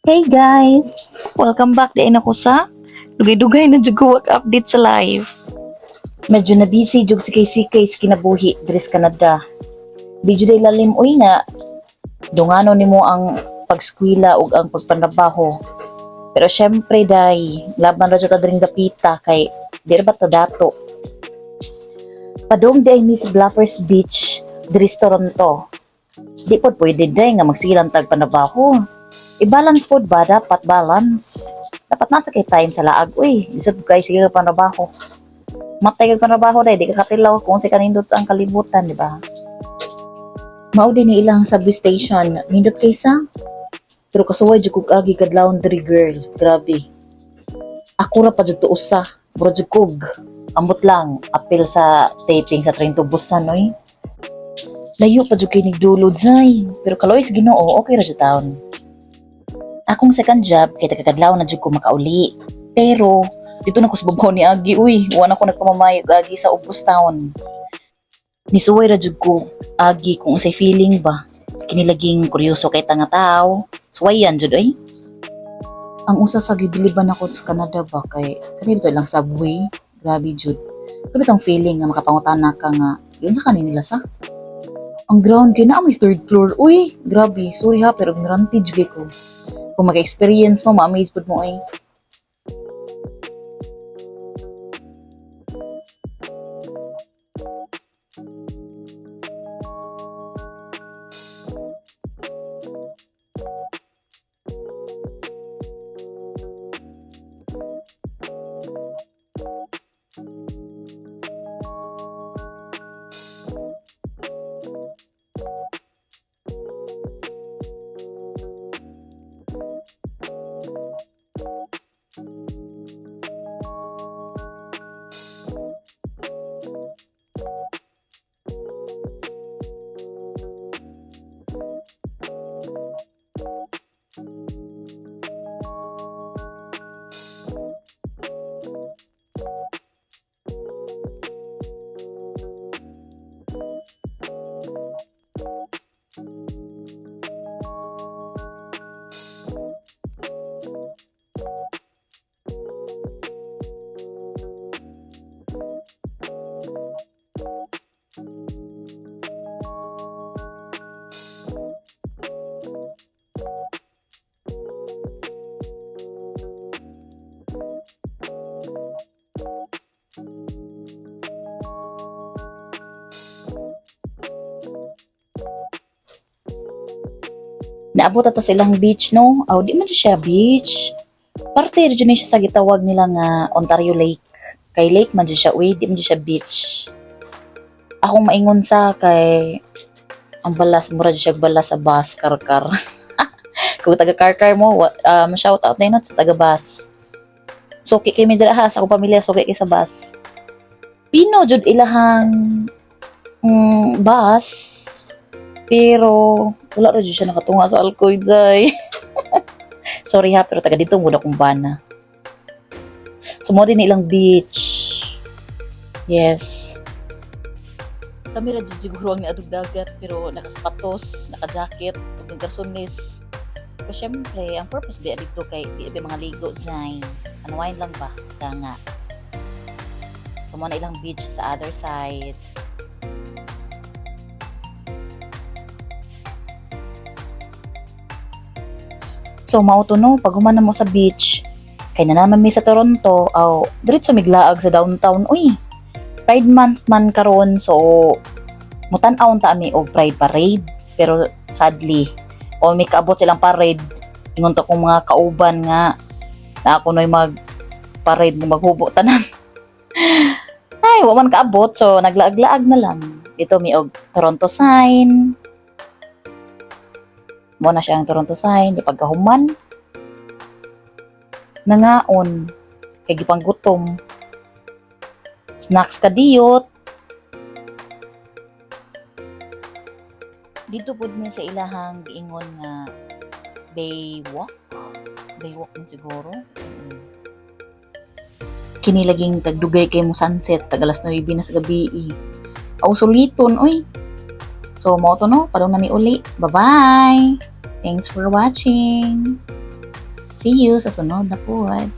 Hey guys! Welcome back din ako sa dugay-dugay na jud ko update sa live. Medyo na busy jud si kay sa kinabuhi diri sa Canada. Di jud ay lalim uy nga dungano nimo ang pagskwela ug ang pagpanrabaho. Pero syempre day, laban ra jud ta diring dapita kay diri ba ta dato. Padong day Miss Bluffers Beach diri sa Toronto. Di pod pwede day nga magsilang tag panrabaho. I-balance po ba? Dapat balance. Dapat nasa kay time sa laag. Uy, isip guys, sige ka panabaho. Matay ka panabaho dahil di ka katilaw kung si kanindot ang kalibutan, di ba? Mao din ni ilang subway station. Nindot kaysa? Pero kasuway jud kog agi kad laundry girl. Grabe. Ako ra pa jud to usa. Bro jud kog. Ambot lang. Apil sa taping sa train to busan, oy. Layo pa jud kay nigdulod, zay. Pero kalois Ginoo, okay ra jud taon. Akong second job, kaya tagakadlaw na jud ko makauli. Pero, dito na ko sa babaw ni Agi, uy, wala ko nagpamamayag Agi sa Ubos Town. Nisuway ra jud ko, Agi, kung say feeling ba. Kinilaging kuryoso kay tanga tao. Suwayan jud, ay. Ang usa sa gibiliban ako sa Canada ba, kay kanito lang subway. Grabe jud. Grabe tong feeling nga makapangutana ka nga, yun sa kanila sa. Ang ground kay na may third floor. Uy, grabe, sorry ha, pero ignorante jud ko. Kung mag-experience mo, ma-amaze po mo eh. Naabot ata silang beach, no? Aw, di man siya beach. Parte rin dyan siya sa gitawag nila nga Ontario Lake. Kay lake man dyan siya, uy, di man dyan siya beach. Akong maingon sa kay ang balas, mura dyan siya balas sa bus, kar-kar. Kung taga-kar-kar mo, shout out na yun sa taga-bus. Suki kay Midrahas, ako pamilya, suki kay sa bus. Pino jud ilahang bus. Pero, wala rin siya nakatunga sa Alcoy, day. Sorry ha, pero taga dito muna kong bana. Sumodi na ilang beach. Yes. Kami rin siguro ang niadog dagat, pero nakasapatos, naka-jacket, nagkarsonis. Pero syempre, ang purpose ba dito kay di mga ligo, day. Unwind lang ba? Kaya nga. Sumodi na ilang beach sa other side. So, mauto no, pag humana mo sa beach, kay na naman mi sa Toronto, aw, diretso miglaag sa downtown, uy, Pride Month man karon so, mutan-aon ta ami og Pride Parade, pero sadly, o may kaabot silang parade, ingon to kong mga kauban nga, na ako no'y mag-parade, maghubo tanan. Ay, wa man kaabot, so naglaag-laag na lang. Ito mi og Toronto sign, mo na siya ang Toronto sign, di pagkahuman. Nangaon, kay gipang gutom. Snacks kadiyot. Dito pud mi sa ilahang giingon nga Baywalk. Baywalk na siguro. Kini laging tagdugay kay mo sunset, tag alas 9 na sa gabi. Aw suliton, oy. So, mo to no, parang na ni uli. Bye-bye! Thanks for watching! See you sa sunod na buhay.